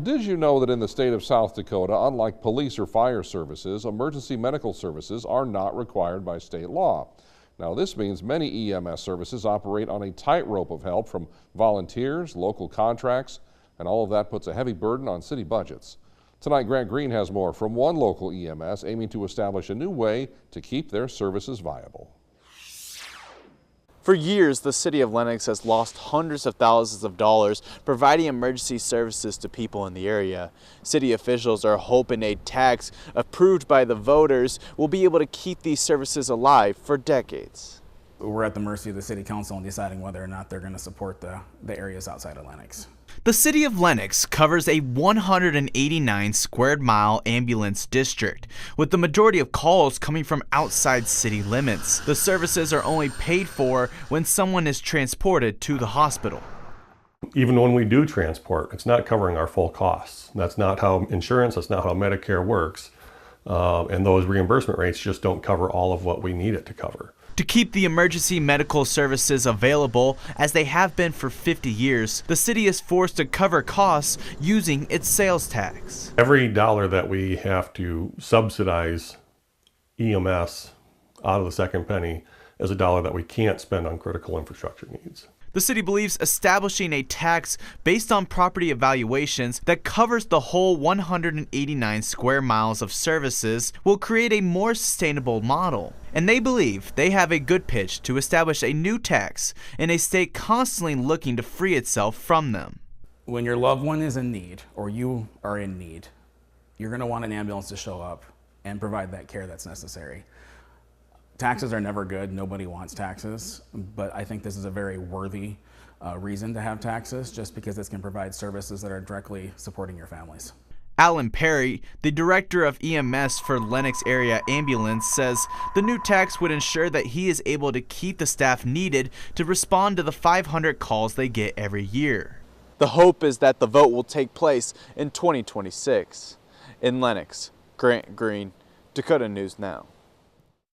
did you know that in the state of South Dakota, unlike police or fire services, emergency medical services are not required by state law? Now, this means many EMS services operate on a tightrope of help from volunteers, local contracts, and all of that puts a heavy burden on city budgets. Tonight, Grant Green has more from one local EMS aiming to establish a new way to keep their services viable. For years, the City of Lennox has lost hundreds of thousands of dollars providing emergency services to people in the area. City officials are hoping a tax approved by the voters will be able to keep these services alive for decades. We're at the mercy of the City Council in deciding whether or not they're going to support the areas outside of Lennox. The City of Lennox covers a 189 square mile ambulance district, with the majority of calls coming from outside city limits. The services are only paid for when someone is transported to the hospital. Even when we do transport, it's not covering our full costs. That's not how insurance, that's not how Medicare works. And those reimbursement rates just don't cover all of what we need it to cover. To keep the emergency medical services available, as they have been for 50 years, the city is forced to cover costs using its sales tax. Every dollar that we have to subsidize EMS out of the second penny is a dollar that we can't spend on critical infrastructure needs. The city believes establishing a tax based on property evaluations that covers the whole 189 square miles of services will create a more sustainable model. And they believe they have a good pitch to establish a new tax in a state constantly looking to free itself from them. When your loved one is in need, or you are in need, you're going to want an ambulance to show up and provide that care that's necessary. Taxes are never good. Nobody wants taxes, but I think this is a very worthy reason to have taxes, just because this can provide services that are directly supporting your families. Alan Perry, the director of EMS for Lennox Area Ambulance, says the new tax would ensure that he is able to keep the staff needed to respond to the 500 calls they get every year. The hope is that the vote will take place in 2026. In Lennox, Grant Green, Dakota News Now.